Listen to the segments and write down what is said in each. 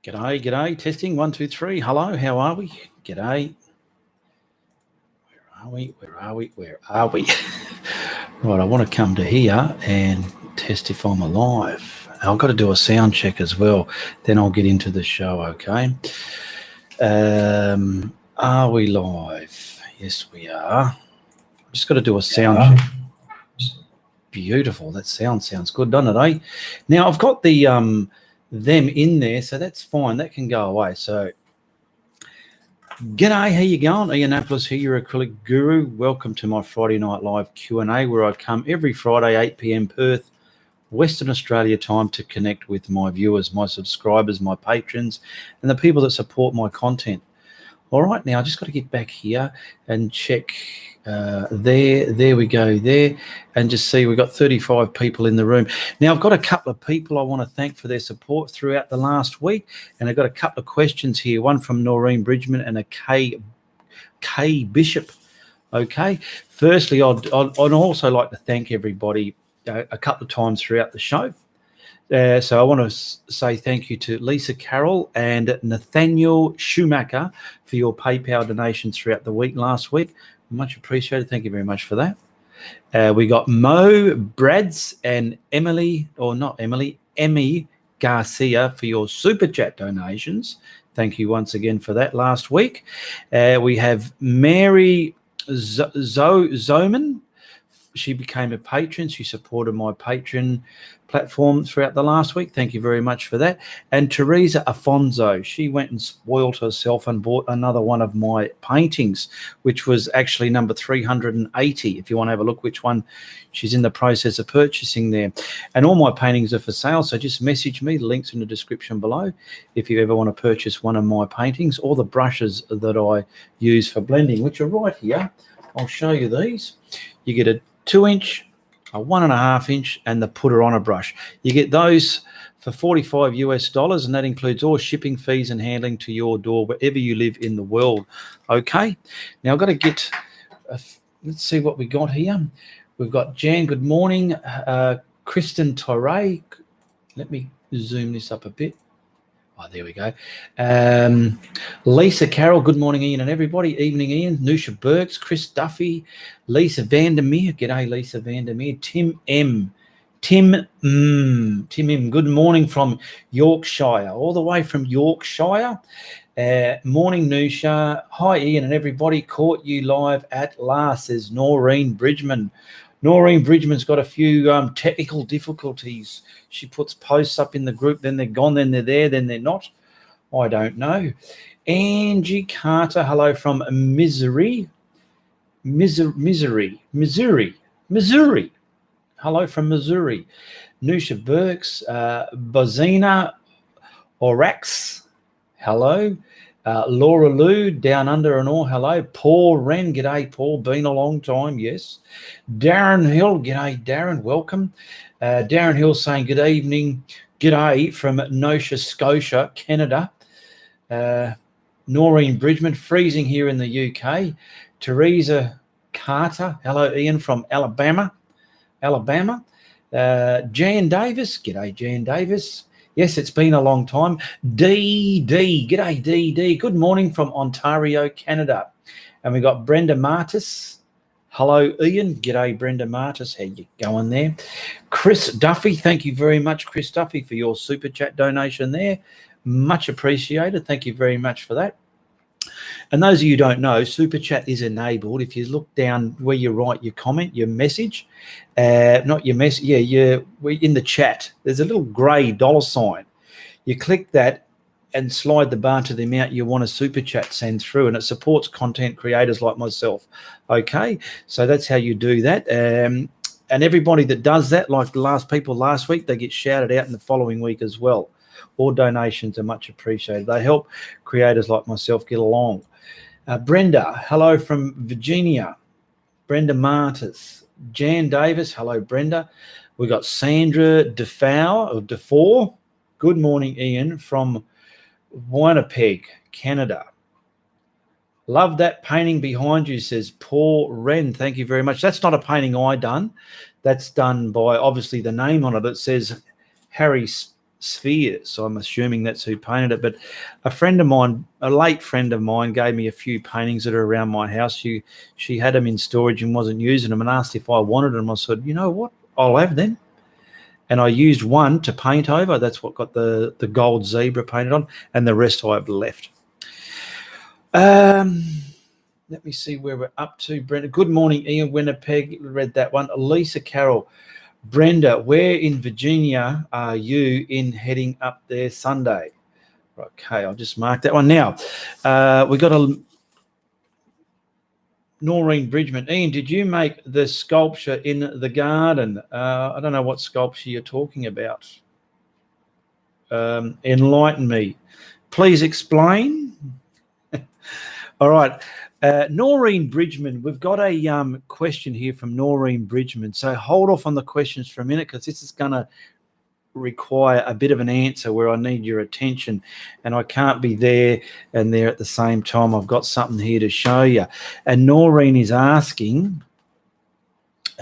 G'day, g'day. Testing 1, 2, 3. Hello, how are we? G'day. Where are we? Right, I want to come to here and test if I'm alive. I've got to do a sound check as well. Then I'll get into the show, okay? Are we live? Yes, we are. Just got to do a sound check. Beautiful. That sounds good, doesn't it, eh? Now, I've got the them in there, so that's fine. That can go away. So, g'day, how you going? Ianapolis here, your acrylic guru. Welcome to my Friday Night Live Q&A, where I come every Friday, 8 p.m. Perth, Western Australia time, to connect with my viewers, my subscribers, my patrons, and the people that support my content. All right, now I just got to get back here and check there we go there, and just see we've got 35 people in the room. Now I've got a couple of people I want to thank for their support throughout the last week, and I've got a couple of questions here, one from Noreen Bridgman and a K Bishop. Okay, firstly I'd also like to thank everybody a couple of times throughout the show. So I want to say thank you to Lisa Carroll and Nathaniel Schumacher for your PayPal donations throughout the week last week. Much appreciated. Thank you very much for that. We got Mo Brads and Emmy Garcia for your super chat donations. Thank you once again for that last week. We have Mary Zoman. She became a patron. She supported my Patreon platform throughout the last week. Thank you very much for that. And Teresa Afonso, she went and spoiled herself and bought another one of my paintings, which was actually number 380. If you want to have a look which one she's in the process of purchasing there. And all my paintings are for sale, so just message me. The link's in the description below if you ever want to purchase one of my paintings, or the brushes that I use for blending, which are right here. I'll show you these. You get a 2-inch, a 1.5 inch, and the putter on a brush. You get those for $45 US, and that includes all shipping fees and handling to your door wherever you live in the world. Okay, now I've got to get let's see what we got here. We've got Jan, good morning. Kristen Torre, let me zoom this up a bit. Oh, there we go. Lisa Carroll, good morning, Ian and everybody. Evening, Ian. Nusha Burks, Chris Duffy, Lisa Vandermeer. G'day, Lisa Vandermeer. Tim M. Good morning from Yorkshire, all the way from Yorkshire. Morning, Nusha. Hi, Ian and everybody. Caught you live at last, says Noreen Bridgman. Noreen Bridgman's got a few technical difficulties. She puts posts up in the group, then they're gone, then they're there, then they're not. I don't know. Angie Carter, hello from Missouri. Hello from Missouri. Nusha Burks, Bozina Orax, hello. Laura Lou, down under and all, hello. Paul Wren, g'day, Paul, been a long time, yes. Darren Hill, g'day, Darren, welcome. Darren Hill saying good evening, g'day from Nova Scotia, Canada. Noreen Bridgman, freezing here in the UK. Teresa Carter, hello, Ian from Alabama. Jan Davis, g'day, Jan Davis. Yes, it's been a long time. DD, g'day, DD. Good morning from Ontario, Canada. And we got Brenda Martis. Hello, Ian. G'day, Brenda Martis. How you going there? Chris Duffy, thank you very much, Chris Duffy, for your super chat donation there. Much appreciated. Thank you very much for that. And those of you who don't know, super chat is enabled. If you look down where you write your comment, your message, not your message, we're in the chat. There's a little grey $sign. You click that and slide the bar to the amount you want a super chat send through, and it supports content creators like myself. Okay, so that's how you do that. And everybody that does that, like the last people last week, they get shouted out in the following week as well. All donations are much appreciated. They help creators like myself get along. Brenda, hello from Virginia. Brenda Martis. Jan Davis, hello, Brenda. We got Sandra Defour. Good morning, Ian, from Winnipeg, Canada. Love that painting behind you, says Paul Wren. Thank you very much. That's not a painting I done. That's done by, obviously, the name on it. It says Harry sphere. So I'm assuming that's who painted it. But a friend of mine, a late friend of mine, gave me a few paintings that are around my house. She had them in storage and wasn't using them, and asked if I wanted them. I said, you know what, I'll have them. And I used one to paint over. That's what got the gold zebra painted on, and the rest I've left. Let me see where we're up to. Brenda, good morning. Ian Winnipeg, read that one. Lisa Carroll, Brenda, where in Virginia are you in heading up there Sunday? Okay, I'll just mark that one. Now, we got a Noreen Bridgman. Ian, did you make the sculpture in the garden? I don't know what sculpture you're talking about. Enlighten me. Please explain. All right. Noreen Bridgman, we've got a question here from Noreen Bridgman. So hold off on the questions for a minute, because this is going to require a bit of an answer where I need your attention, and I can't be there and there at the same time. I've got something here to show you. And Noreen is asking,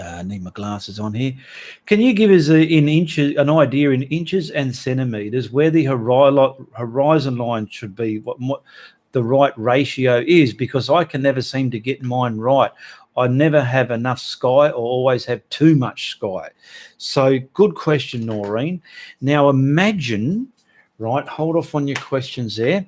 I need my glasses on here. Can you give us an idea in inches and centimeters where the horizon line should be, what the right ratio is? Because I can never seem to get mine right. I never have enough sky or always have too much sky. So good question, Noreen. Now imagine, right, hold off on your questions there.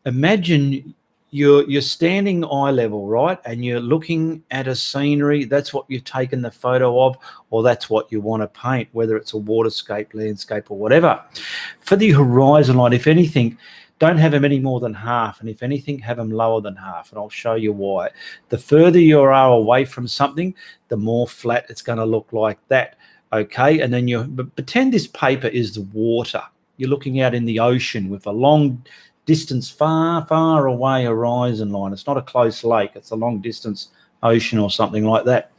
Imagine you're standing eye level, right, and you're looking at a scenery. That's what you've taken the photo of, or that's what you want to paint, whether it's a waterscape, landscape, or whatever. For the horizon line, if anything, don't have them any more than half, and if anything, have them lower than half, and I'll show you why. The further you are away from something, the more flat it's going to look like that, okay? And then pretend this paper is the water. You're looking out in the ocean with a long distance, far, far away horizon line. It's not a close lake. It's a long distance ocean or something like that.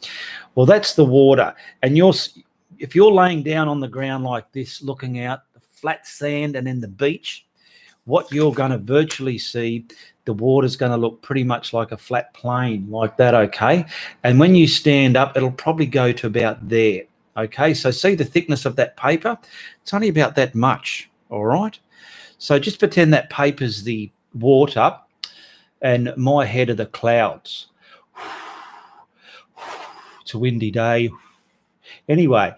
Well, that's the water. And if you're laying down on the ground like this, looking out, the flat sand and then the beach, what you're going to virtually see, the water's going to look pretty much like a flat plane like that, okay? And when you stand up, it'll probably go to about there, okay? So see the thickness of that paper? It's only about that much, all right? So just pretend that paper's the water and my head are the clouds. It's a windy day. Anyway,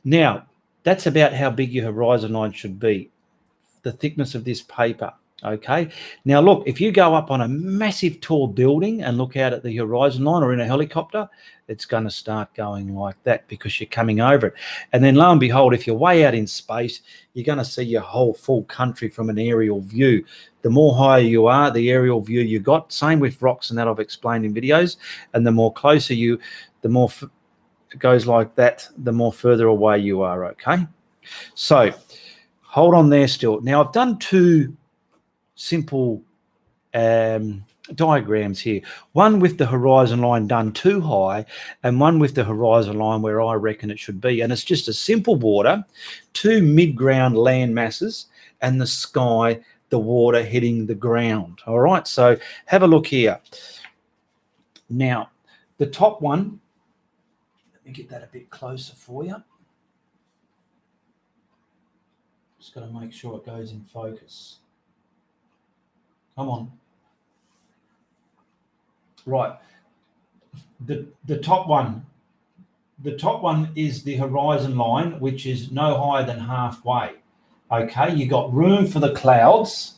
now that's about how big your horizon line should be, the thickness of this paper, okay? Now look, if you go up on a massive tall building and look out at the horizon line, or in a helicopter, it's going to start going like that because you're coming over it. And then lo and behold, if you're way out in space, you're going to see your whole full country from an aerial view. The more higher you are, the aerial view you got. Same with rocks, and that I've explained in videos. And the more closer the more it goes like that, the more further away you are, okay? So hold on there still. Now I've done two simple diagrams here, one with the horizon line done too high and one with the horizon line where I reckon it should be. And it's just a simple water, two mid-ground land masses, and the sky, the water hitting the ground. All right, so have a look here. Now the top one, let me get that a bit closer for you. Just got to make sure it goes in focus. Come on. Right. The top one is the horizon line, which is no higher than halfway. Okay, you got room for the clouds.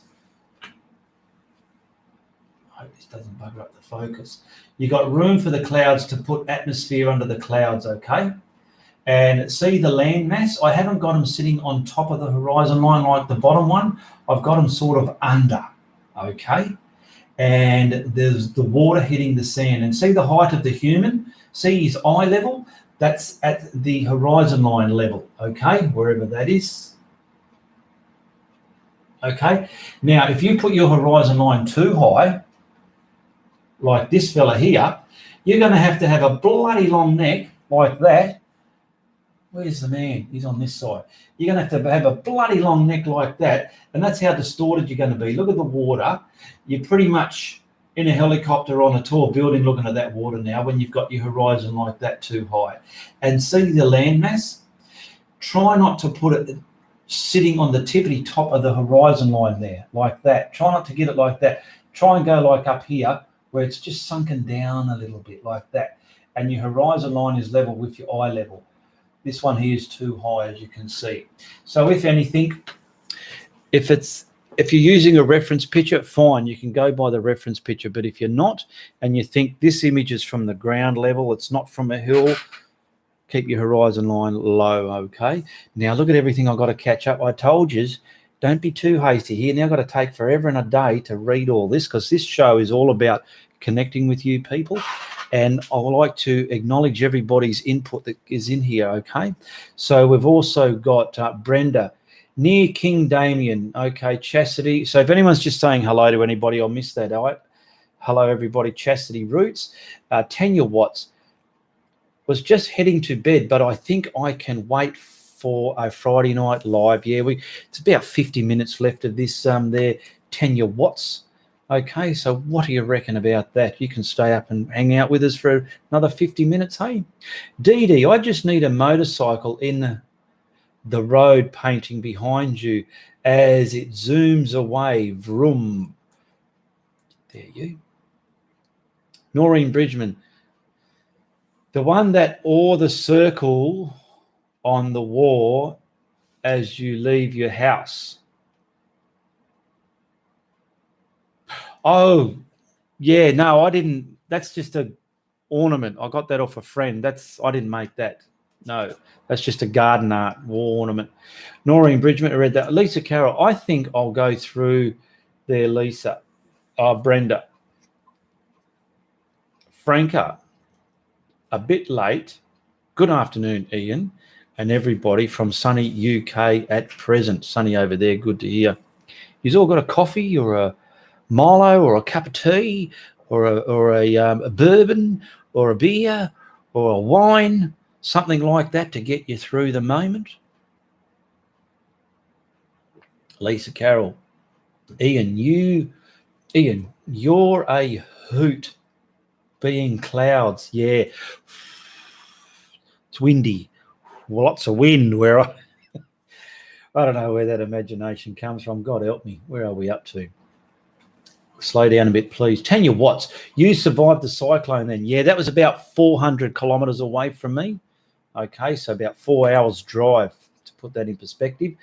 I hope this doesn't bugger up the focus. You got room for the clouds to put atmosphere under the clouds, okay? And see the land mass? I haven't got them sitting on top of the horizon line like the bottom one. I've got them sort of under, okay? And there's the water hitting the sand. And see the height of the human? See his eye level? That's at the horizon line level, okay? Wherever that is. Okay? Now, if you put your horizon line too high, like this fella here, you're going to have a bloody long neck like that. Where's the man? He's on this side. You're going to have a bloody long neck like that, and that's how distorted you're going to be. Look at the water. You're pretty much in a helicopter on a tall building looking at that water now when you've got your horizon like that too high. And see the landmass? Try not to put it sitting on the tippity top of the horizon line there, like that. Try not to get it like that. Try and go like up here where it's just sunken down a little bit like that. And your horizon line is level with your eye level. This one here is too high, as you can see. So if anything, if you're using a reference picture, fine, you can go by the reference picture. But if you're not, and you think this image is from the ground level, it's not from a hill, keep your horizon line low, okay? Now look at everything I've got to catch up. I told you, don't be too hasty here. Now I've got to take forever and a day to read all this, because this show is all about connecting with you people. And I would like to acknowledge everybody's input that is in here, okay? So we've also got Brenda, near King Damien, okay, Chastity. So if anyone's just saying hello to anybody, I'll miss that out. Hello, everybody, Chastity Roots. Tanya Watts, was just heading to bed, but I think I can wait for a Friday night live. Yeah, it's about 50 minutes left of this there, Tanya Watts. Okay, so what do you reckon about that? You can stay up and hang out with us for another 50 minutes, hey? Dee Dee, I just need a motorcycle in the road painting behind you as it zooms away. Vroom. There you. Noreen Bridgman, the one that or the circle on the wall as you leave your house. Oh, yeah, no, I didn't. That's just a ornament. I got that off a friend. I didn't make that. No, that's just a garden art wall ornament. Noreen Bridgman, I read that. Lisa Carroll, I think I'll go through there, Lisa. Brenda. Franca, a bit late. Good afternoon, Ian, and everybody from sunny UK at present. Sunny over there, good to hear. You've all got a coffee or a Milo or a cup of tea or a bourbon or a beer or a wine, something like that to get you through the moment. Lisa Carroll, Ian, you're a hoot. Being clouds, yeah. It's windy. Lots of wind where I don't know where that imagination comes from. God help me. Where are we up to? Slow down a bit, please. Tanya Watts, you survived the cyclone then. Yeah, that was about 400 kilometres away from me. Okay, so about 4 hours drive, to put that in perspective.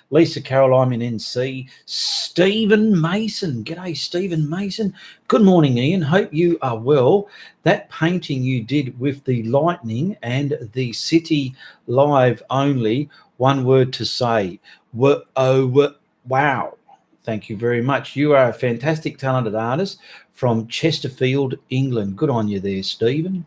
Lisa Carroll, I'm in NC. Stephen Mason. G'day, Stephen Mason. Good morning, Ian. Hope you are well. That painting you did with the lightning and the city live only, one word to say. Wow. Thank you very much. You are a fantastic, talented artist from Chesterfield, England. Good on you there, Stephen.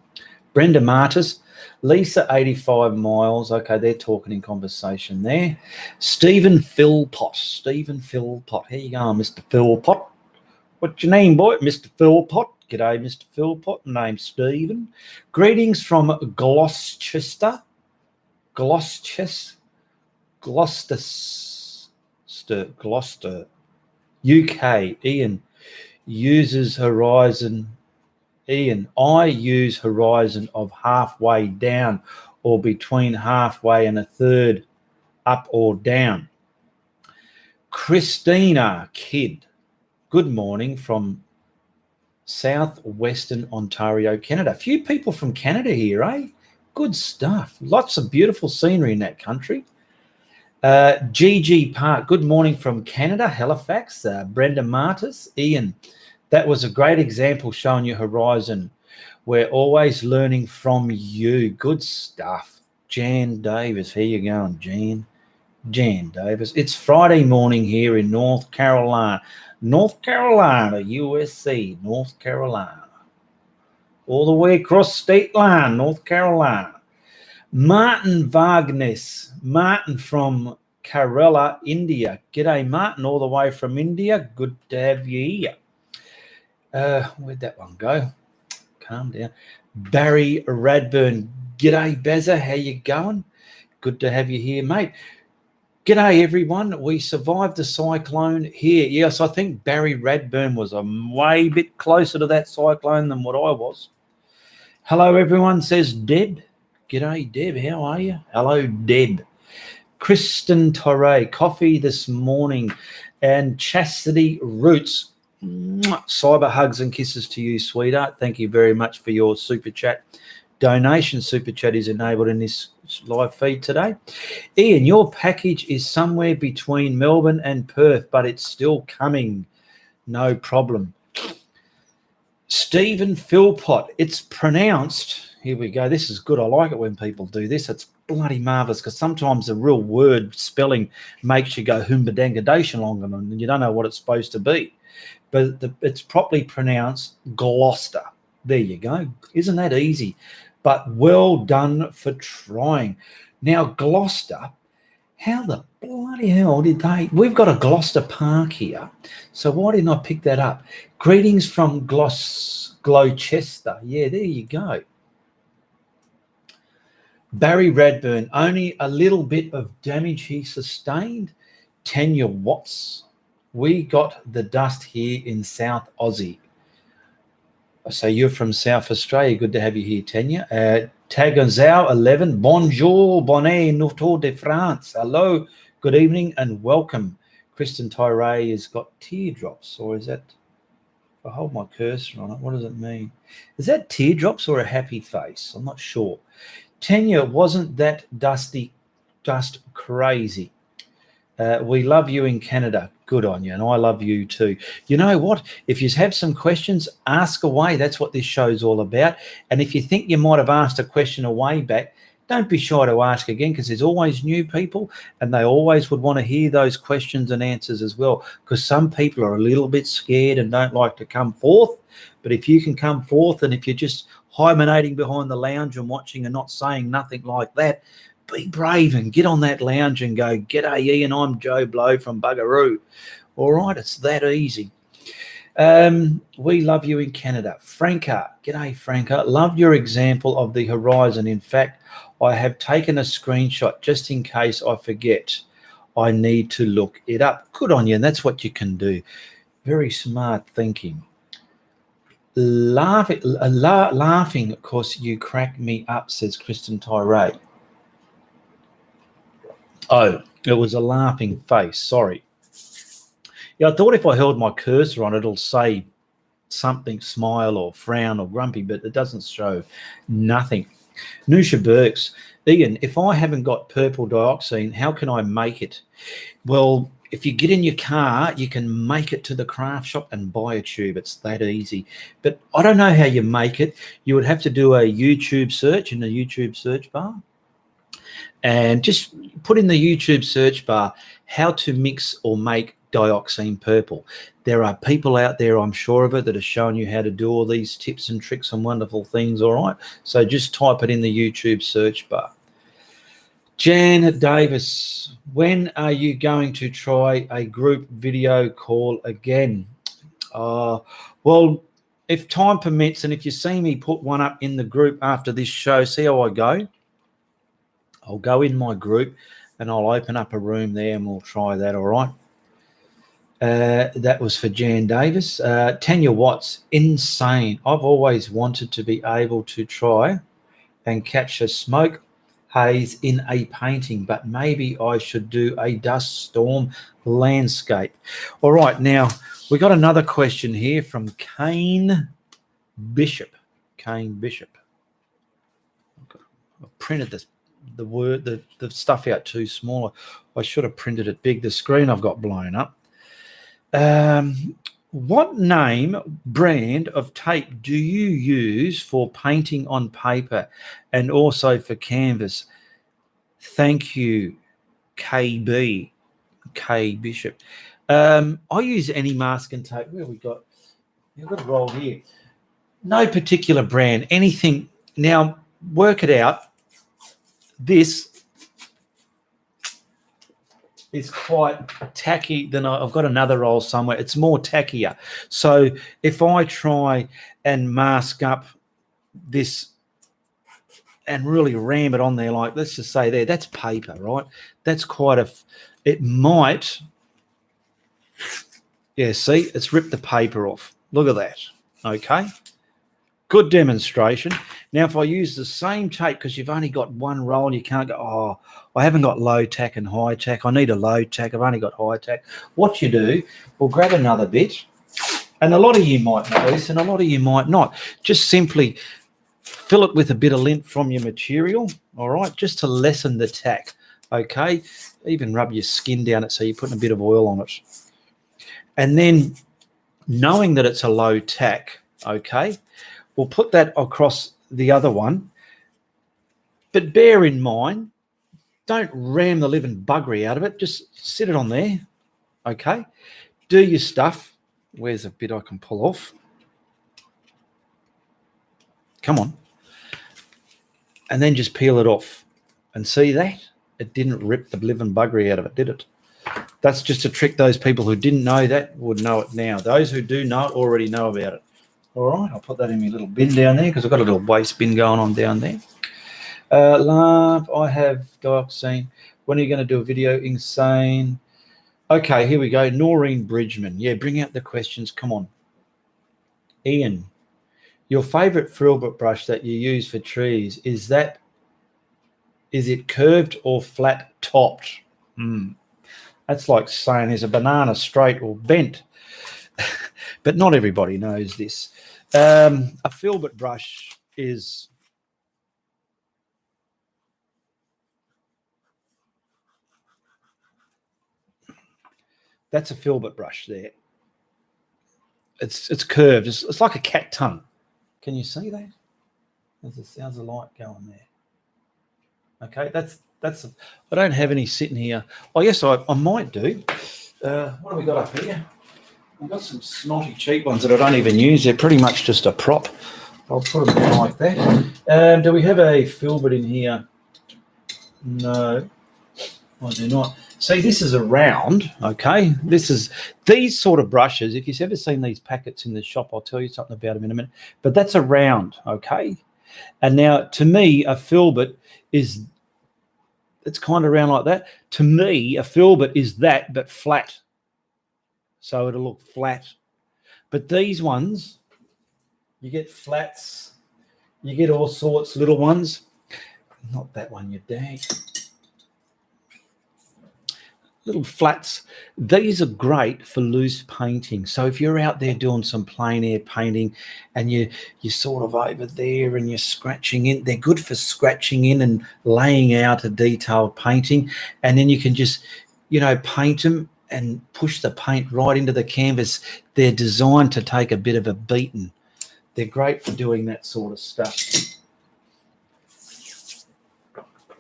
Brenda Martis, Lisa, 85 miles. Okay, they're talking in conversation there. Stephen Filbert. How you going, Mr. Filbert? What's your name, boy? Mr. Filbert. G'day, Mr. Filbert. Name's Stephen. Greetings from Gloucester, UK. Ian uses horizon. I use horizon of halfway down or between halfway and a third up or down. Christina Kidd, good morning from southwestern Ontario, Canada. A few people from Canada here, eh? Good stuff. Lots of beautiful scenery in that country. GG Park, good morning from Canada, Halifax. Brenda Martis, Ian, that was a great example showing you horizon. We're always learning from you. Good stuff. Jan Davis, here you going, Jan Davis. It's Friday morning here in North Carolina, USC, North Carolina. All the way across state line, North Carolina. Martin Vargas, Martin from Kerala, India. G'day, Martin, all the way from India. Good to have you here. Where'd that one go? Calm down. Barry Radburn. G'day, Bazza. How you going? Good to have you here, mate. G'day, everyone. We survived the cyclone here. Yes, I think Barry Radburn was a way bit closer to that cyclone than what I was. Hello, everyone, says Deb. G'day, Deb. How are you? Hello, Deb. Kristen Torre, coffee this morning. And Chastity Roots, cyber hugs and kisses to you, sweetheart. Thank you very much for your super chat donation. Super chat is enabled in this live feed today. Ian, your package is somewhere between Melbourne and Perth, but it's still coming. No problem. Stephen Philpott, it's pronounced, here we go, this is good. I like it when people do this. It's bloody marvellous, because sometimes the real word spelling makes you go humbadangadation and you don't know what it's supposed to be. But it's properly pronounced Gloucester. There you go. Isn't that easy? But well done for trying. Now, Gloucester, how the bloody hell did they... We've got a Gloucester Park here, so why didn't I pick that up? Greetings from Gloucester. Yeah, there you go. Barry Radburn, only a little bit of damage he sustained. Tanya Watts, we got the dust here in South Aussie. So you're from South Australia. Good to have you here, Tanya. Taganzao 11, bonjour, bonnet, Tour de France. Hello, good evening and welcome. Kristen Tyree has got teardrops, or is that... If I hold my cursor on it, what does it mean? Is that teardrops or a happy face? I'm not sure. Tanya, wasn't that dust crazy? We love you in Canada. Good on you, and I love you too. You know what? If you have some questions, ask away. That's what this show's all about. And if you think you might have asked a question a way back, don't be shy to ask again, because there's always new people, and they always would want to hear those questions and answers as well, because some people are a little bit scared and don't like to come forth. But if you can come forth, and if you're just hibernating behind the lounge and watching and not saying nothing like that, be brave and get on that lounge and go, "G'day, Ian, I'm Joe Blow from Buggaroo." All right, it's that easy. We love you in Canada. Franca, g'day, Franca. Love your example of the horizon. In fact, I have taken a screenshot just in case I forget. I need to look it up. Good on you, and that's what you can do. Very smart thinking. Laughing, of course, you crack me up, says Kristen Tyree. Oh, it was a laughing face. Sorry. Yeah, I thought if I held my cursor on it, it'll say something, smile or frown or grumpy, but it doesn't show nothing. Nusha Burks, Ian, if I haven't got purple dioxine, how can I make it? Well, if you get in your car, you can make it to the craft shop and buy a tube. It's that easy. But I don't know how you make it. You would have to do a YouTube search in the YouTube search bar. And just put in the YouTube search bar how to mix or make dioxine purple. There are people out there, I'm sure of it, that are showing you how to do all these tips and tricks and wonderful things, all right? So just type it in the YouTube search bar. Jan Davis, when are you going to try a group video call again? Well, if time permits, and if you see me put one up in the group after this show, see how I go? I'll go in my group and I'll open up a room there and we'll try that, all right? That was for Jan Davis. Tanya Watts, insane. I've always wanted to be able to try and catch a smoke haze in a painting, but maybe I should do a dust storm landscape. All right, now we got another question here from Kane Bishop. Kane Bishop. I printed this. The stuff out too small. I should have printed it big. The screen I've got blown up. What brand of tape do you use for painting on paper and also for canvas? Thank you, KB. K Bishop. I use any masking tape. Where have we got? I've got it rolled here. No particular brand. Anything. Now work it out. This is quite tacky. Then I've got another roll somewhere. It's more tackier. So if I try and mask up this and really ram it on there, like let's just say there, that's paper, right? That's quite it might, yeah, see, it's ripped the paper off. Look at that, okay? Good demonstration. Now, if I use the same tape, because you've only got one roll, you can't go, oh, I haven't got low tack and high tack. I need a low tack. I've only got high tack. What you do, we'll grab another bit, and a lot of you might know this, and a lot of you might not. Just simply fill it with a bit of lint from your material, all right, just to lessen the tack, okay? Even rub your skin down it so you're putting a bit of oil on it. And then knowing that it's a low tack, okay, we'll put that across the other one. But bear in mind, don't ram the living buggery out of it. Just sit it on there, okay? Do your stuff. Where's a bit I can pull off? Come on. And then just peel it off. And see that? It didn't rip the living buggery out of it, did it? That's just a trick. Those people who didn't know that would know it now. Those who do know it already know about it. All right, I'll put that in my little bin down there because I've got a little waste bin going on down there. Love, I have dioxazine. When are you going to do a video? Insane. Okay, here we go. Noreen Bridgman. Yeah, bring out the questions. Come on. Ian, your favourite Filbert brush that you use for trees, is it curved or flat topped? That's like saying is a banana straight or bent. But not everybody knows this. A Filbert brush is that's a Filbert brush there. It's curved. It's like a cat tongue. Can you see that? How's the light going there? Okay, I don't have any sitting here. Oh yes, I might do. What have we got up here? I've got some snotty cheap ones that I don't even use. They're pretty much just a prop. I'll put them like that. Do we have a Filbert in here? No, I do not. See, this is a round, okay? These sort of brushes, if you've ever seen these packets in the shop, I'll tell you something about them in a minute. But that's a round, okay? And now, to me, a Filbert it's kind of round like that. To me, a Filbert is that, but flat. So it'll look flat. But these ones, you get flats, you get all sorts, little ones. Not that one, you dang. Little flats. These are great for loose painting. So if you're out there doing some plein air painting and you're sort of over there and you're scratching in, they're good for scratching in and laying out a detailed painting. And then you can just, paint them and push the paint right into the canvas. They're designed to take a bit of a beating. They're great for doing that sort of stuff.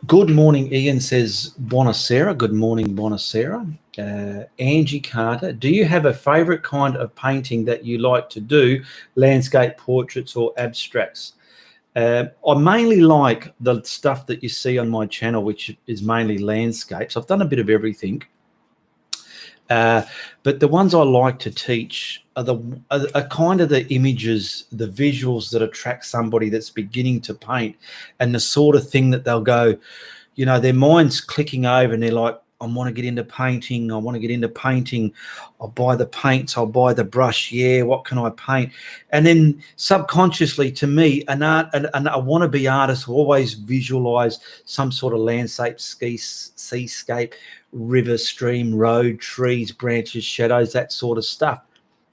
Good morning, Ian says, Buonasera. Good morning, Buonasera. Angie Carter, do you have a favourite kind of painting that you like to do, landscape, portraits or abstracts? I mainly like the stuff that you see on my channel, which is mainly landscapes. I've done a bit of everything. But the ones I like to teach are kind of the images, the visuals that attract somebody that's beginning to paint, and the sort of thing that they'll go, their mind's clicking over and they're like, I want to get into painting. I'll buy the paints. I'll buy the brush. Yeah, what can I paint? And then subconsciously, to me, a wannabe artist will always visualize some sort of landscape, seascape, river, stream, road, trees, branches, shadows, that sort of stuff.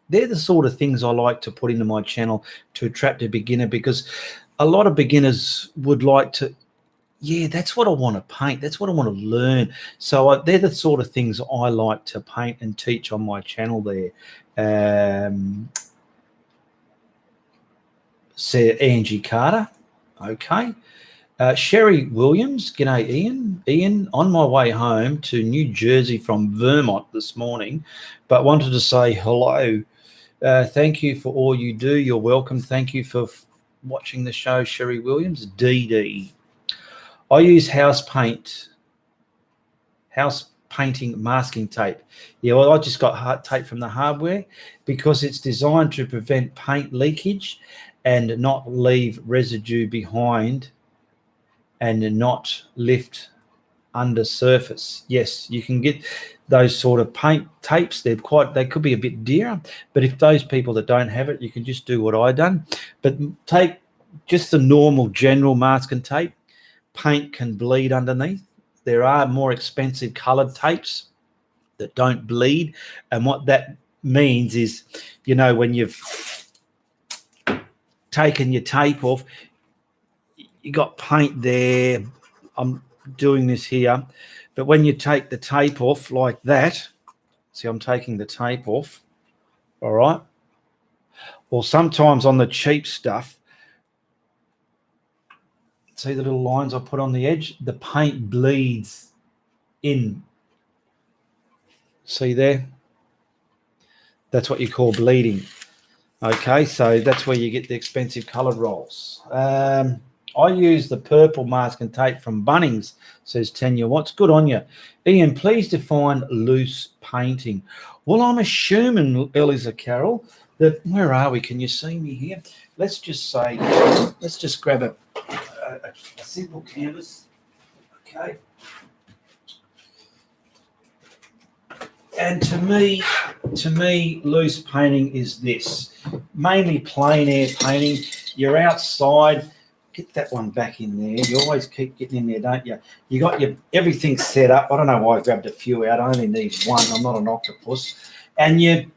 They're the sort of things I like to put into my channel to attract a beginner, because a lot of beginners would like to, yeah, that's what I want to paint. That's what I want to learn. So they're the sort of things I like to paint and teach on my channel there. Say Angie Carter. Okay. Sherry Williams. G'day, Ian. Ian, on my way home to New Jersey from Vermont this morning, but wanted to say hello. Thank you for all you do. You're welcome. Thank you for watching the show, Sherry Williams. DD. I use house painting masking tape. Yeah, well, I just got tape from the hardware because it's designed to prevent paint leakage and not leave residue behind and not lift undersurface. Yes, you can get those sort of paint tapes. They could be a bit dearer, but if those people that don't have it, you can just do what I done. But take just the normal general masking tape. Paint can bleed underneath. There are more expensive colored tapes that don't bleed, and what that means is, you know, when you've taken your tape off, you got paint there. I'm doing this here, but when you take the tape off like that, see, I'm taking the tape off, all right? Or sometimes on the cheap stuff, see the little lines I put on the edge? The paint bleeds in. See there? That's what you call bleeding. Okay, so that's where you get the expensive coloured rolls. I use the purple masking tape from Bunnings, says Tanya Watts. Good on you. Ian, please define loose painting. Well, I'm assuming, Eliza Carroll, that, where are we? Can you see me here? Let's just say, let's just grab a simple canvas. Okay. And to me, loose painting is this. Mainly plein air painting. You're outside. Get that one back in there. You always keep getting in there, don't you? You got your everything set up. I don't know why I grabbed a few out. I only need one. I'm not an octopus. And you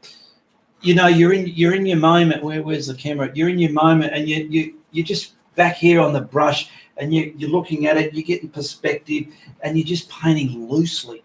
know, you're in your moment. Where's the camera? You're in your moment, and you just back here on the brush, and you're looking at it. You're getting perspective, and you're just painting loosely.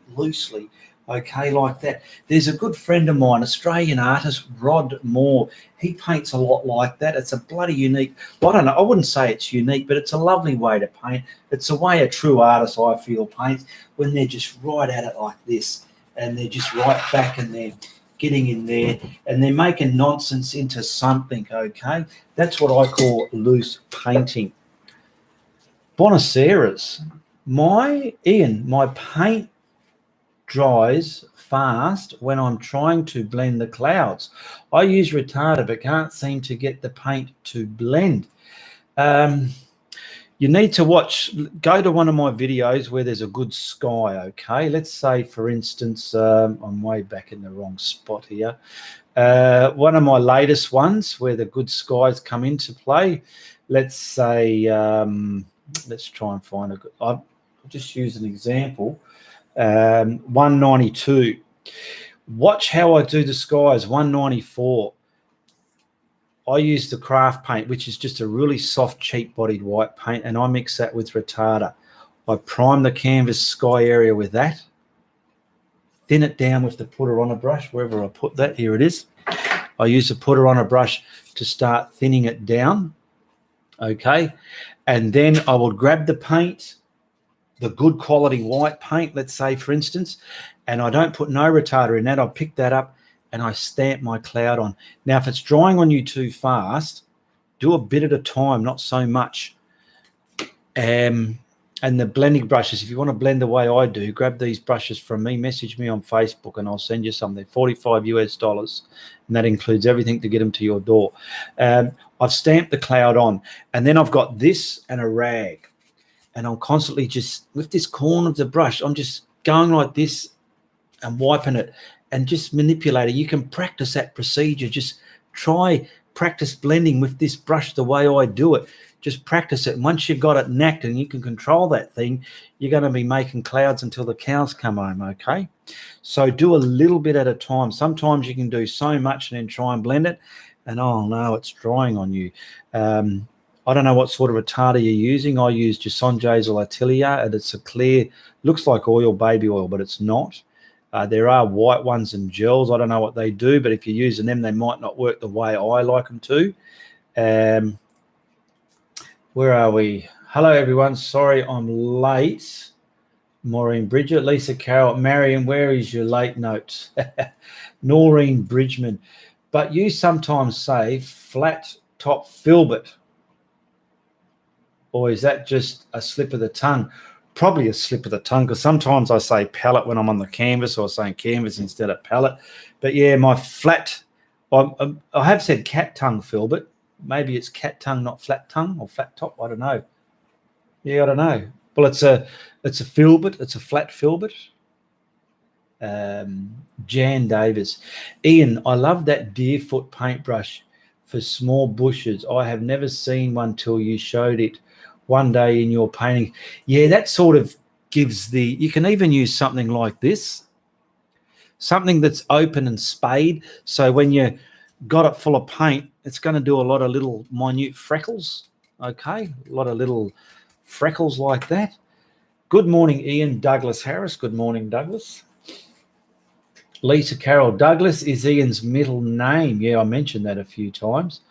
Okay, like that. There's a good friend of mine, Australian artist, Rod Moore. He paints a lot like that. It's a bloody unique, well, I don't know, I wouldn't say it's unique, but it's a lovely way to paint. It's a way a true artist, I feel, paints, when they're just right at it like this, and they're just right back, and they're getting in there, and they're making nonsense into something, okay? That's what I call loose painting. Bonaceras. My paint dries fast when I'm trying to blend the clouds. I use retarder but can't seem to get the paint to blend. You need to go to one of my videos where there's a good sky, okay? Let's say, for instance, I'm way back in the wrong spot here. One of my latest ones where the good skies come into play. Let's say, let's try and find a good, I'll just use an example. 192. Watch how I do the skies. 194. I use the craft paint, which is just a really soft, cheap bodied white paint, and I mix that with retarder. I prime the canvas sky area with that, thin it down with the putter on a brush, wherever I put that. Here it is. I use the putter on a brush to start thinning it down, okay? And then I will grab the paint, the good quality white paint, let's say, for instance, and I don't put no retarder in that. I'll pick that up and I stamp my cloud on. Now, if it's drying on you too fast, do a bit at a time, not so much. And the blending brushes, if you want to blend the way I do, grab these brushes from me, message me on Facebook, and I'll send you some. They're $45 US, and that includes everything to get them to your door. I've stamped the cloud on, and then I've got this and a rag. And I'm constantly just, with this corner of the brush, I'm just going like this and wiping it and just manipulating. You can practice that procedure. Just practice blending with this brush the way I do it. Just practice it. And once you've got it knacked and you can control that thing, you're going to be making clouds until the cows come home, okay? So do a little bit at a time. Sometimes you can do so much and then try and blend it, and oh no, it's drying on you. I don't know what sort of retarder you're using. I use Jasonja's or Atelier, and it's a clear, looks like oil, baby oil, but it's not. There are white ones and gels. I don't know what they do, but if you're using them, they might not work the way I like them to. Where are we? Hello, everyone. Sorry I'm late. Maureen Bridget, Lisa Carroll, Marion, where is your late note? Noreen Bridgman. But you sometimes say flat top Filbert. Or is that just a slip of the tongue? Probably a slip of the tongue, because sometimes I say palette when I'm on the canvas, or saying canvas instead of palette. But yeah, my flat, I have said cat tongue Filbert. Maybe it's cat tongue, not flat tongue, or flat top. I don't know. Yeah, I don't know. Well, it's a filbert. It's a flat filbert. Jan Davis. Ian, I love that deerfoot paintbrush for small bushes. I have never seen one till you showed it one day in your painting. Yeah, that sort of gives the, you can even use something like this, something that's open and spade. So when you got it full of paint, it's going to do a lot of little minute freckles. Okay, a lot of little freckles like that. Good morning, Ian. Douglas Harris. Good morning, Douglas. Lisa Carroll. Douglas is Ian's middle name. Yeah, I mentioned that a few times.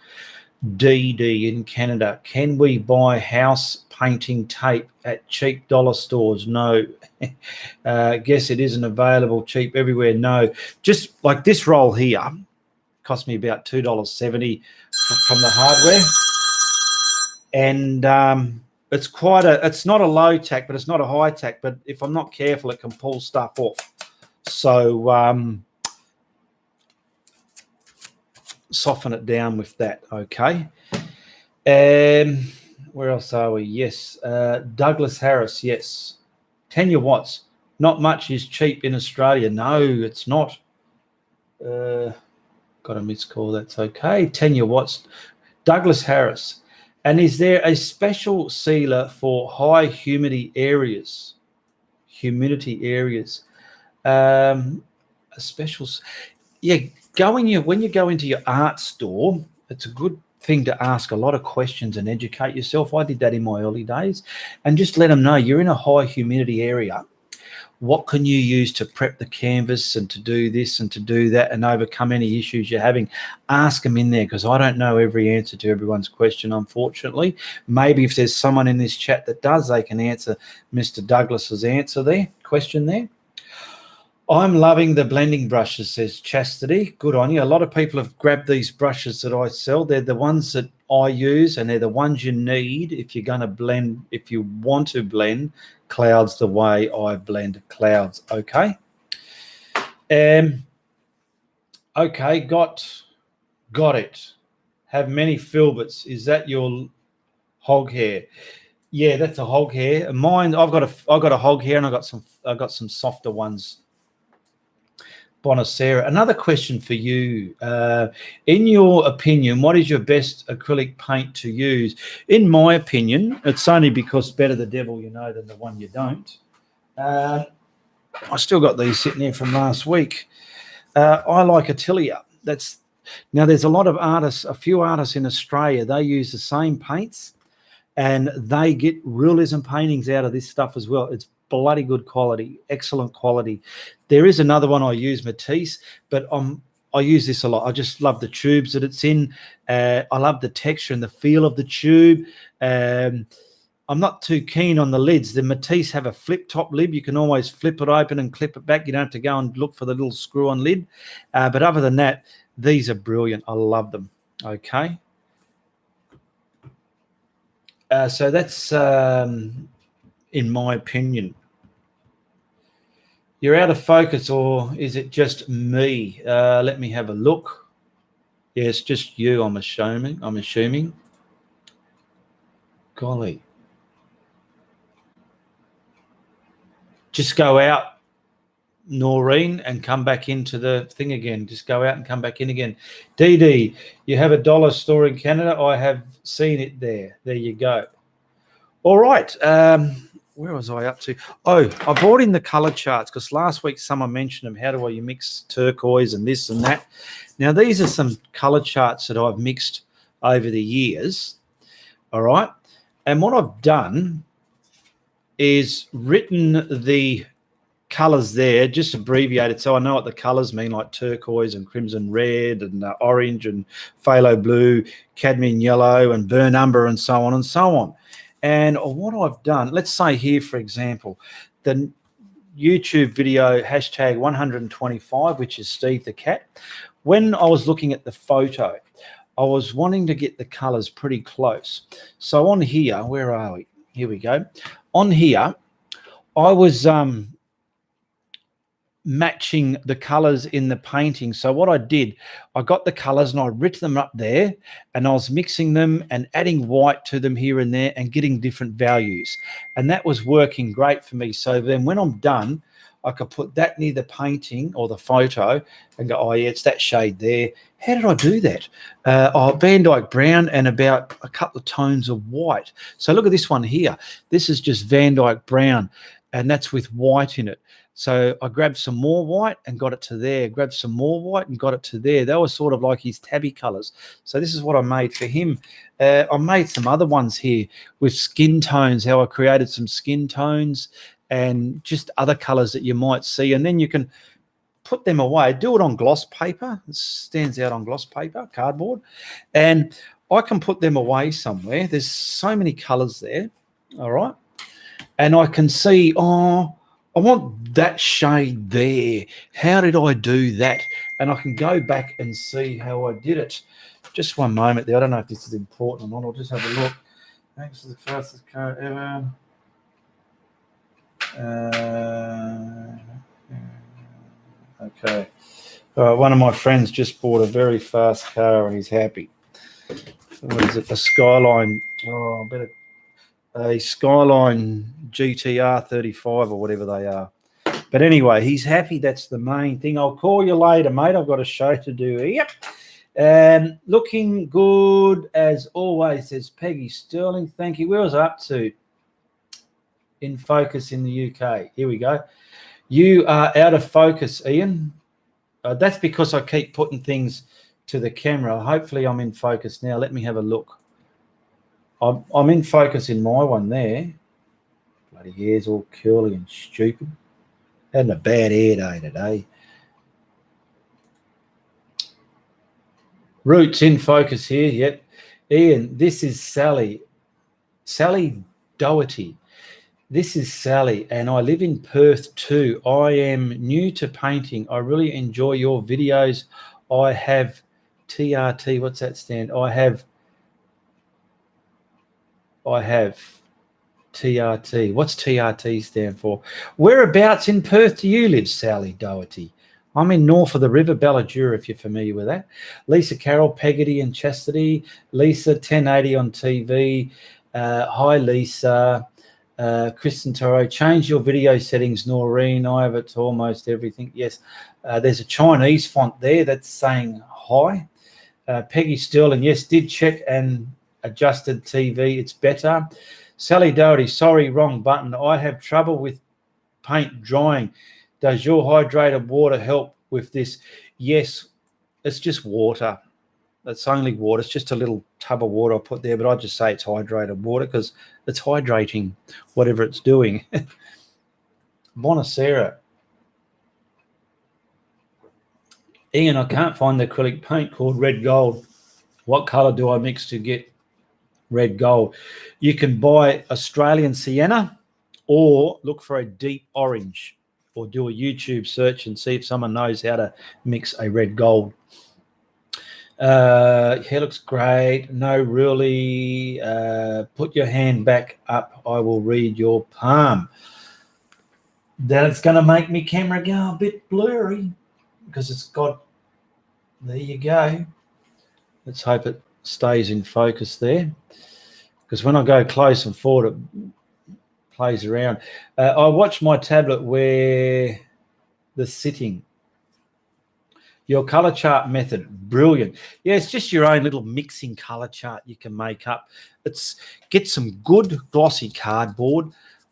DD in Canada. Can we buy house painting tape at cheap dollar stores? No. Guess it isn't available cheap everywhere. No. Just like this roll here cost me about $2.70 from the hardware. And it's it's not a low tack, but it's not a high tack. But if I'm not careful, it can pull stuff off. So soften it down with that, okay? Where else are we? Yes, Douglas Harris, yes. Tanya Watts, not much is cheap in Australia. No, it's not. Got a missed call, that's okay. Tanya Watts, Douglas Harris. And is there a special sealer for high humidity areas? A special, yeah. When you go into your art store, it's a good thing to ask a lot of questions and educate yourself. I did that in my early days, and just let them know you're in a high humidity area. What can you use to prep the canvas and to do this and to do that and overcome any issues you're having? Ask them in there, because I don't know every answer to everyone's question, unfortunately. Maybe if there's someone in this chat that does, they can answer Mr. Douglas's question there. I'm loving the blending brushes, says Chastity. Good on you. A lot of people have grabbed these brushes that I sell. They're the ones that I use, and they're the ones you need if you're going to blend, if you want to blend clouds the way I blend clouds, okay? Okay, got it. Have many filberts. Is that your hog hair? Yeah, that's a hog hair. Mine, I've got a hog hair, and I got some softer ones. Bonacera. Another question for you. In your opinion, what is your best acrylic paint to use? In my opinion, it's only because better the devil you know than the one you don't. I still got these sitting here from last week. I like Atelier. Now there's a few artists in Australia, they use the same paints and they get realism paintings out of this stuff as well. It's bloody good quality, excellent quality. There is another one I use, Matisse, but I use this a lot. I just love the tubes that it's in. I love the texture and the feel of the tube. I'm not too keen on the lids. The Matisse have a flip top lid. You can always flip it open and clip it back. You don't have to go and look for the little screw on lid. But other than that, these are brilliant. I love them. Okay. So that's in my opinion. You're out of focus, or is it just me? Let me have a look. Yeah, it's just you, I'm assuming. Golly. Just go out, Noreen, and come back into the thing again. Just go out and come back in again. DD, you have a dollar store in Canada. I have seen it there. There you go. All right. Where was I up to? Oh, I brought in the color charts because last week someone mentioned them. How do I mix turquoise and this and that? Now, these are some color charts that I've mixed over the years. All right. And what I've done is written the colors there, just abbreviated so I know what the colors mean, like turquoise and crimson red and orange and phthalo blue, cadmium yellow and burnt umber and so on and so on. And what I've done, let's say here, for example, the YouTube video hashtag 125, which is Steve the Cat. When I was looking at the photo, I was wanting to get the colors pretty close. So on here, where are we? Here we go. On here, I was matching the colors in the painting. So what I did, I got the colors and I ripped them up there, and I was mixing them and adding white to them here and there and getting different values, and that was working great for me. So then when I'm done, I could put that near the painting or the photo and go, oh yeah, it's that shade there. How did I do that? Van Dyke brown and about a couple of tones of white. So look at this one here. This is just Van Dyke brown, and that's with white in it. So I grabbed some more white and got it to there, grabbed some more white and got it to there. They were sort of like his tabby colors. So this is what I made for him. I made some other ones here with skin tones, how I created some skin tones and just other colors that you might see. And then you can put them away, do it on gloss paper. It stands out on gloss paper, cardboard. And I can put them away somewhere. There's so many colors there, all right? And I can see, oh, I want that shade there. How did I do that? And I can go back and see how I did it. Just one moment there. I don't know if this is important or not. I'll just have a look. Thanks for the fastest car ever. Okay. One of my friends just bought a very fast car and he's happy. What is it? A Skyline. Oh, I better. A Skyline GTR 35 or whatever they are. But anyway, he's happy. That's the main thing. I'll call you later, mate. I've got a show to do. Yep. Looking good as always, says Peggy Sterling. Thank you. Where was I up to? In focus in the UK. Here we go. You are out of focus, Ian. That's because I keep putting things to the camera. Hopefully I'm in focus now. Let me have a look. I'm in focus in my one there. Bloody hair's all curly and stupid. Having a bad hair day today. Roots in focus here. Yep. Ian, this is Sally. Sally Doherty. This is Sally, and I live in Perth too. I am new to painting. I really enjoy your videos. I have TRT. What's that stand? I have TRT. What's TRT stand for? Whereabouts in Perth do you live, Sally Doherty? I'm in north of the river, Ballajura, if you're familiar with that. Lisa Carroll, Peggotty and Chastity. Lisa, 1080 on TV. Hi, Lisa. Kristen Toro, change your video settings, Noreen. I have it to almost everything. Yes, there's a Chinese font there that's saying hi. Peggy Sterling, yes, did check and adjusted TV. It's better. Sally Doherty, sorry, wrong button. I have trouble with paint drying. Does your hydrated water help with this? Yes, it's just water. It's only water. It's just a little tub of water I put there, but I just say it's hydrated water because it's hydrating whatever it's doing. Bonacera. Ian, I can't find the acrylic paint called red gold. What colour do I mix to get red gold? You can buy Australian sienna or look for a deep orange or do a YouTube search and see if someone knows how to mix a red gold. Hair looks great. No, really. Put your hand back up. I will read your palm. That's going to make me camera go a bit blurry because it's got. There you go. Let's hope it stays in focus there because when I go close and forward, it plays around. I watch my tablet where the sitting. Your color chart method, brilliant. Yeah, it's just your own little mixing color chart you can make up. It's get some good glossy cardboard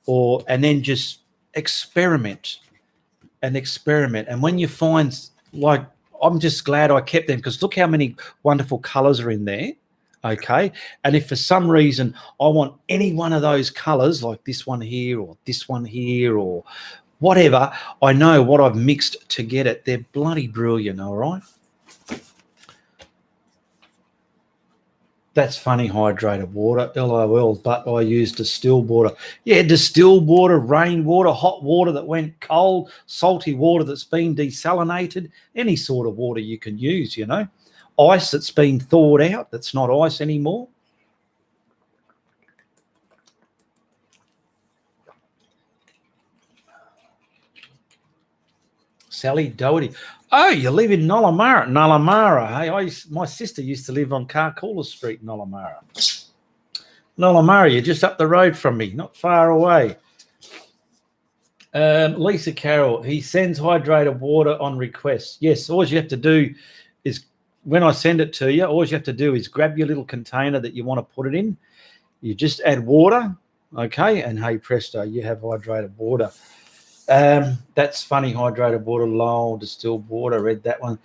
and then just experiment. And when you find, like, I'm just glad I kept them because look how many wonderful colors are in there. Okay. And if for some reason I want any one of those colors, like this one here or this one here or whatever, I know what I've mixed to get it. They're bloody brilliant, all right? That's funny, hydrated water, LOL, but I use distilled water. Yeah, distilled water, rainwater, hot water that went cold, salty water that's been desalinated, any sort of water you can use, you know. Ice that's been thawed out, that's not ice anymore. Sally Doherty. Oh, you live in Nullamara. Nullamara, hey? My sister used to live on Carcoola Street in Nullamara. Nullamara, you're just up the road from me, not far away. Lisa Carroll, he sends hydrated water on request. Yes, all you have to do is, when I send it to you, all you have to do is grab your little container that you want to put it in. You just add water, okay, and hey presto, you have hydrated water. That's funny, hydrated water, Lowell distilled water. Read that one.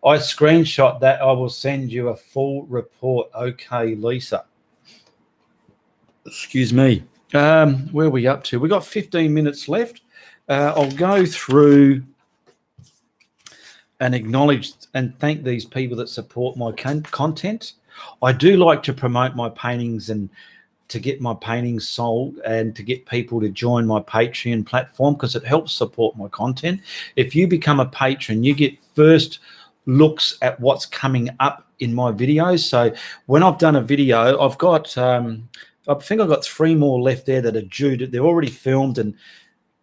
I screenshot that. I will send you a full report. Okay, Lisa. Excuse me. Where are we up to? We've got 15 minutes left. I'll go through and acknowledge and thank these people that support my content. I do like to promote my paintings and to get my paintings sold and to get people to join my Patreon platform because it helps support my content. If you become a patron, you get first looks at what's coming up in my videos. So when I've done a video, I've got I think I've got 3 more left there that are due to, they're already filmed and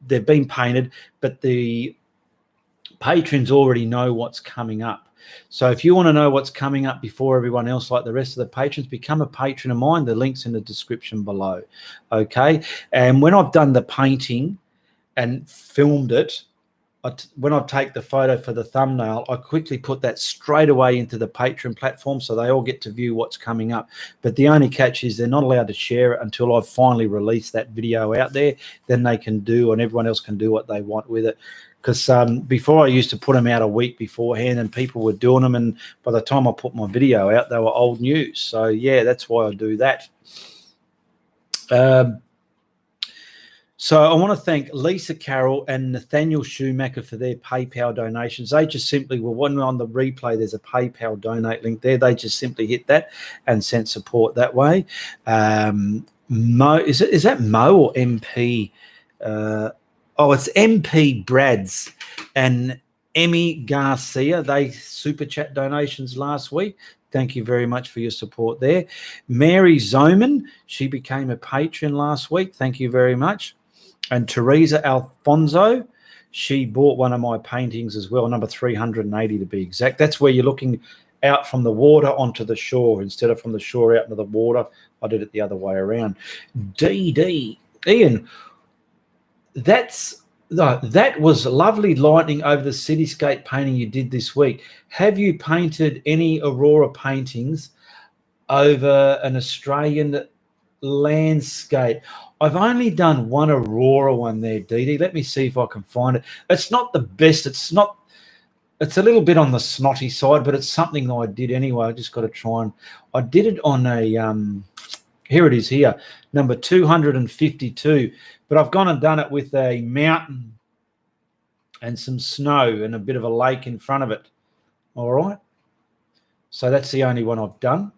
they've been painted, but the patrons already know what's coming up. So if you want to know what's coming up before everyone else, like the rest of the patrons, become a patron of mine. The link's in the description below. Okay. And when I've done the painting and filmed it, when I take the photo for the thumbnail, I quickly put that straight away into the Patreon platform so they all get to view what's coming up. But the only catch is they're not allowed to share it until I've finally released that video out there. Then they can do, and everyone else can do what they want with it. Because before I used to put them out a week beforehand and people were doing them, and by the time I put my video out, they were old news. So, yeah, that's why I do that. So I want to thank Lisa Carroll and Nathaniel Schumacher for their PayPal donations. They just simply were one on the replay. There's a PayPal donate link there. They just simply hit that and sent support that way. Mo, is that Mo or MP? It's MP Brads and Emmy Garcia. They super chat donations last week. Thank you very much for your support there. Mary Zoman, she became a patron last week. Thank you very much. And Teresa Alfonso, she bought one of my paintings as well, number 380 to be exact. That's where you're looking out from the water onto the shore instead of from the shore out into the water. I did it the other way around. DD. Ian, that was lovely lightning over the cityscape painting you did this week. Have you painted any Aurora paintings over an Australian landscape? I've only done one Aurora one there, Dee. Let me see if I can find it. It's not the best. It's a little bit on the snotty side, but it's something that I did anyway. I just got to try and, I did it on a, here it is here, number 252. But I've gone and done it with a mountain and some snow and a bit of a lake in front of it. All right. So that's the only one I've done.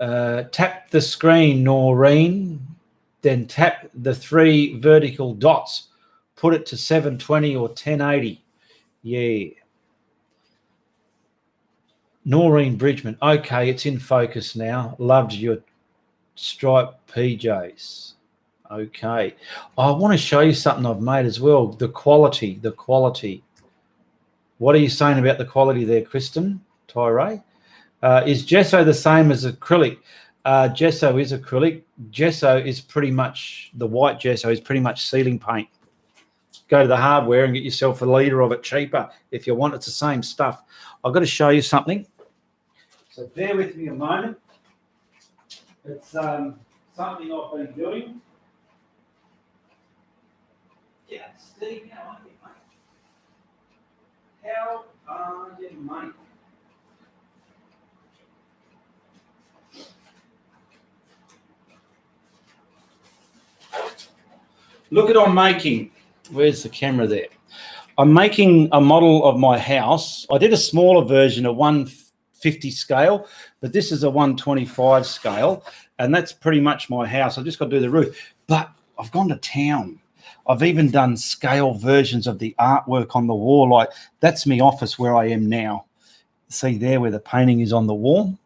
Tap the screen, Noreen, then tap the 3 vertical dots. Put it to 720 or 1080. Yeah. Noreen Bridgman. Okay, it's in focus now. Loved your striped PJs. Okay. I want to show you something I've made as well. The quality. What are you saying about the quality there, Kristen? Tyree? Is gesso the same as acrylic? Gesso is acrylic. Gesso is pretty much, the white gesso is pretty much ceiling paint. Go to the hardware and get yourself a litre of it cheaper. If you want, it's the same stuff. I've got to show you something. So bear with me a moment. It's something I've been doing. Yeah, Steve, how are you, mate? How are you, mate? Look at what I'm making. Where's the camera there? I'm making a model of my house. I did a smaller version, a 150 scale, but this is a 125 scale, and that's pretty much my house. I've just got to do the roof. But I've gone to town. I've even done scale versions of the artwork on the wall. Like, that's my office where I am now. See there where the painting is on the wall?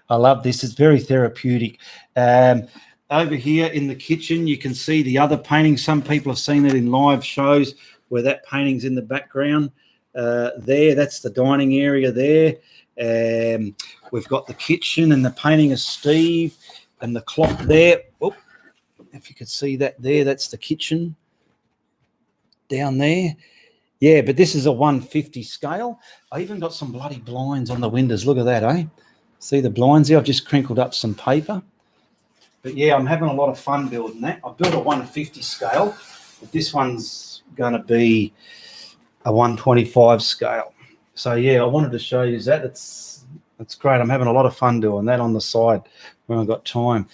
I love this. It's very therapeutic. Over here in the kitchen, you can see the other paintings. Some people have seen it in live shows where that painting's in the background. There, that's the dining area there. We've got the kitchen and the painting of Steve and the clock there. Oh, if you could see that there, that's the kitchen down there. Yeah, but this is a 150 scale. I even got some bloody blinds on the windows. Look at that, eh? See the blinds there? I've just crinkled up some paper. But yeah, I'm having a lot of fun building that. I built a 150 scale, but this one's going to be a 125 scale. So yeah, I wanted to show you that. It's great. I'm having a lot of fun doing that on the side when I've got time.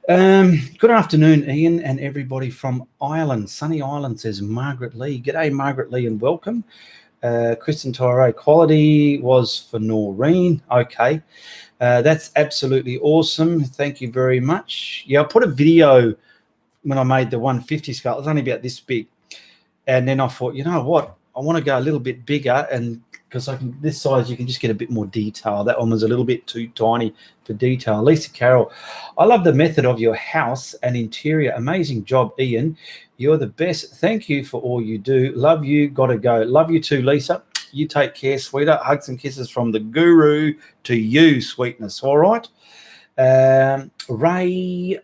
Good afternoon, Ian, and everybody from Ireland. Sunny Island, says Margaret Lee. G'day, Margaret Lee, and welcome. Kristen Tyro, quality was for Noreen. Okay. That's absolutely awesome. Thank you very much. Yeah, I put a video when I made the 150 scale. It was only about this big. And then I thought, you know what? I want to go a little bit bigger, and because this size, you can just get a bit more detail. That one was a little bit too tiny for detail. Lisa Carroll, I love the method of your house and interior. Amazing job, Ian. You're the best. Thank you for all you do. Love you. Gotta go. Love you too, Lisa. You take care, sweetheart. Hugs and kisses from the guru to you, sweetness. All right. Ray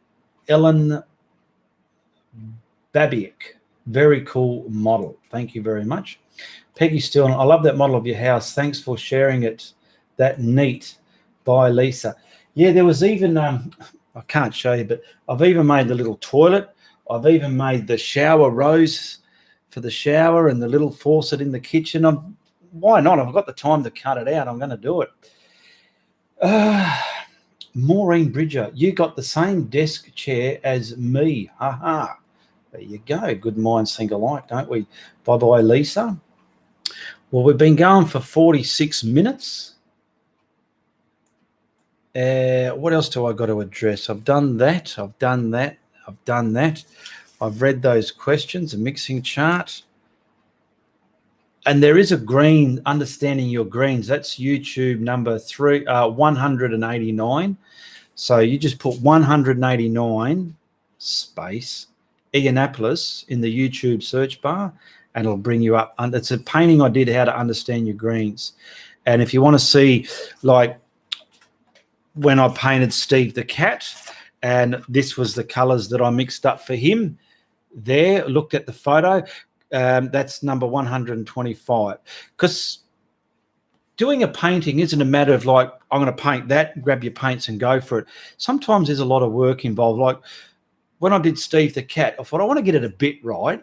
Ellen Babiak. Very cool model. Thank you very much. Peggy Steele, I love that model of your house. Thanks for sharing it. That neat. By Lisa. Yeah, there was even, I can't show you, but I've even made the little toilet. I've even made the shower rose for the shower and the little faucet in the kitchen. Why not? I've got the time to cut it out. I'm going to do it. Maureen Bridger, you got the same desk chair as me. Ha. There you go. Good minds think alike, don't we? Bye-bye, Lisa. Well, we've been going for 46 minutes. What else do I got to address? I've done that. I've read those questions, a mixing chart. And there is a green, understanding your greens. That's YouTube number 189. So you just put 189 space Ianapolis in the YouTube search bar, and it'll bring you up. It's a painting I did, how to understand your greens. And if you want to see, like, when I painted Steve the cat, and this was the colors that I mixed up for him there, looked at the photo, that's number 125. Because doing a painting isn't a matter of like, I'm going to paint that, grab your paints and go for it. Sometimes there's a lot of work involved. Like when I did Steve the cat, I thought I want to get it a bit right.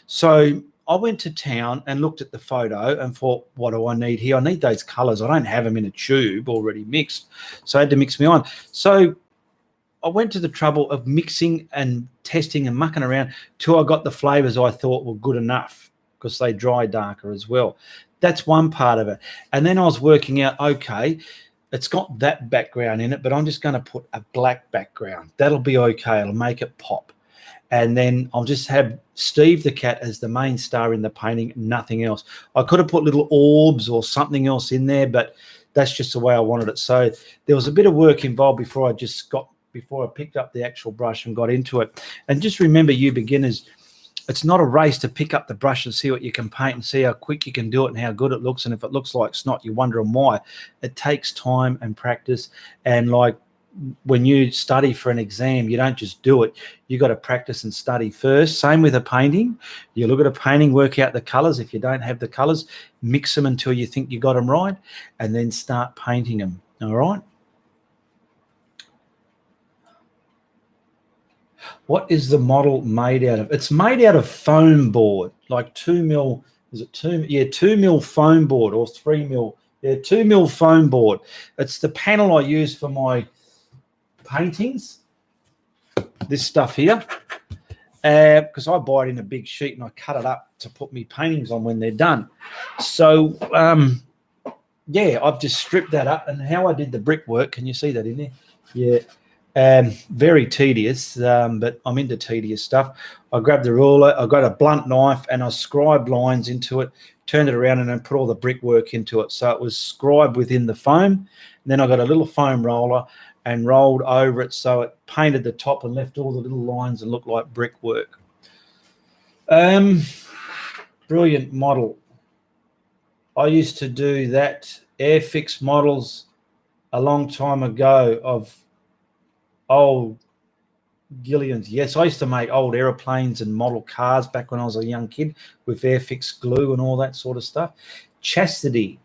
So I went to town and looked at the photo and thought, what do I need here? I need those colors. I don't have them in a tube already mixed. So I had to mix me on. So I went to the trouble of mixing and testing and mucking around till I got the flavors I thought were good enough, because they dry darker as well. That's one part of it. And then I was working out, okay, it's got that background in it, but I'm just going to put a black background. That'll be okay. It'll make it pop. And then I'll just have Steve the cat as the main star in the painting, nothing else. I could have put little orbs or something else in there, but that's just the way I wanted it. So there was a bit of work involved before I picked up the actual brush and got into it. And just remember, you beginners, it's not a race to pick up the brush and see what you can paint and see how quick you can do it and how good it looks. And if it looks like snot, you're wondering why. It takes time and practice. And like when you study for an exam, you don't just do it. You got to practice and study first. Same with a painting. You look at a painting, work out the colors. If you don't have the colors, mix them until you think you got them right, and then start painting them. All right. What is the model made out of? It's made out of foam board, like 2 mil. Is it 2? Yeah, 2 mil foam board or 3 mil. Yeah, 2 mil foam board. It's the panel I use for my paintings. This stuff here, because I buy it in a big sheet and I cut it up to put me paintings on when they're done. So yeah, I've just stripped that up. And how I did the brickwork, can you see that in there? Yeah. Very tedious, but I'm into tedious stuff. I grabbed the ruler, I got a blunt knife, and I scribed lines into it, turned it around, and then put all the brickwork into it. So it was scribed within the foam. And then I got a little foam roller and rolled over it so it painted the top and left all the little lines and looked like brickwork. Brilliant model. I used to do that Airfix models a long time ago of old Gillians. Yes, I used to make old aeroplanes and model cars back when I was a young kid with Airfix glue and all that sort of stuff. Chastity.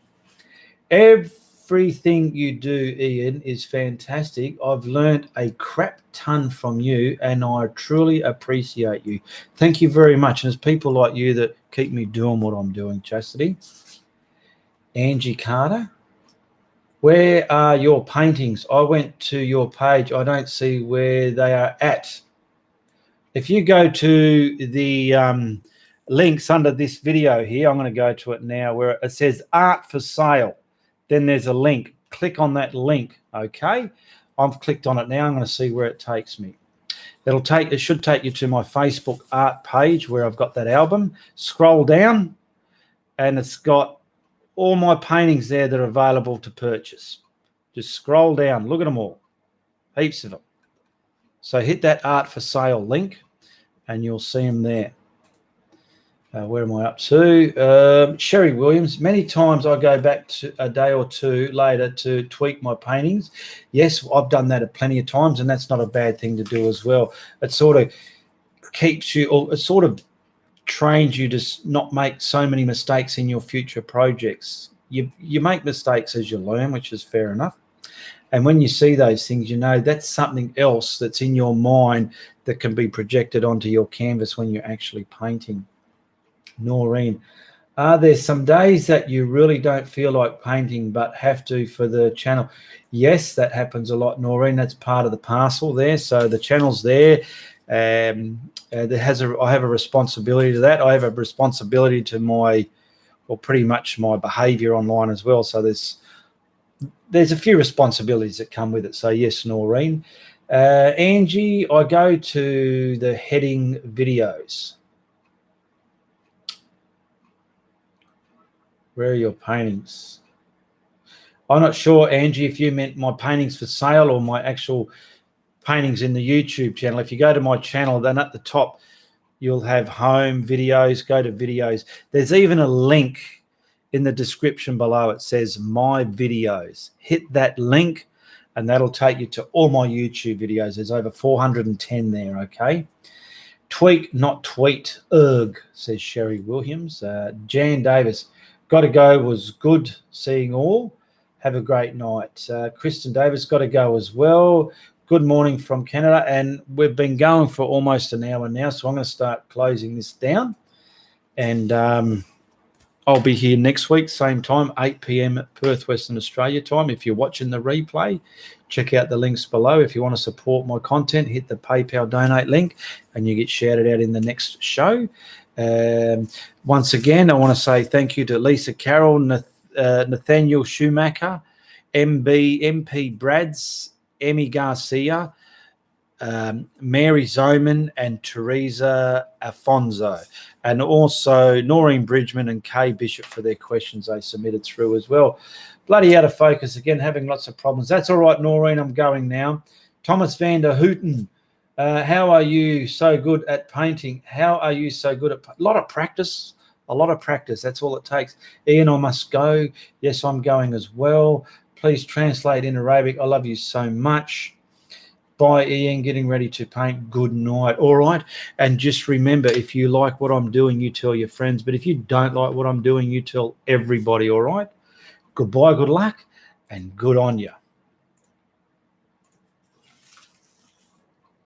Everything you do, Ian, is fantastic. I've learned a crap ton from you, and I truly appreciate you. Thank you very much. And it's people like you that keep me doing what I'm doing, Chastity. Angie Carter. Where are your paintings? I went to your page. I don't see where they are at. If you go to the links under this video here, I'm going to go to it now where it says art for sale. Then there's a link. Click on that link, okay? I've clicked on it now. I'm going to see where it takes me. It should take you to my Facebook art page where I've got that album. Scroll down and it's got all my paintings there that are available to purchase. Just scroll down. Look at them all. Heaps of them. So hit that art for sale link and you'll see them there. Where am I up to? Sherry Williams. Many times I go back to a day or two later to tweak my paintings. Yes, I've done that plenty of times, and that's not a bad thing to do as well. It sort of keeps you, or it sort of trains you to not make so many mistakes in your future projects. You make mistakes as you learn, which is fair enough. And when you see those things, you know that's something else that's in your mind that can be projected onto your canvas when you're actually painting. Noreen, are there some days that you really don't feel like painting but have to for the channel? Yes, that happens a lot, Noreen. That's part of the parcel there. So the channel's there. I have a responsibility to that. I have a responsibility to pretty much my behavior online as well. So there's a few responsibilities that come with it. So yes, Noreen. Angie, I go to the heading videos. Where are your paintings? I'm not sure, Angie, if you meant my paintings for sale or my actual paintings in the YouTube channel. If you go to my channel, then at the top, you'll have home videos, go to videos. There's even a link in the description below. It says my videos. Hit that link and that'll take you to all my YouTube videos. There's over 410 there, okay? Tweak, not tweet. Ugh, says Sherry Williams. Jan Davis. Got to go, was good seeing all. Have a great night. Kristen Davis, got to go as well. Good morning from Canada. And we've been going for almost an hour now, so I'm going to start closing this down. And I'll be here next week, same time, 8 p.m. Perth, Western Australia time. If you're watching the replay, check out the links below. If you want to support my content, hit the PayPal donate link and you get shouted out in the next show. Once again, I want to say thank you to Lisa Carroll, Nathaniel Schumacher, MP Brads, Emmy Garcia, Mary Zoman, and Teresa Afonso, and also Noreen Bridgman and Kay Bishop for their questions they submitted through as well. Bloody out of focus again, having lots of problems. That's all right, Noreen, I'm going now. Thomas van der Hooten. How are you so good at painting? How are you so good at a lot of practice? A lot of practice. That's all it takes. Ian, I must go. Yes, I'm going as well. Please translate in Arabic. I love you so much. Bye, Ian. Getting ready to paint. Good night. All right. And just remember, if you like what I'm doing, you tell your friends. But if you don't like what I'm doing, you tell everybody. All right. Goodbye. Good luck. And good on you.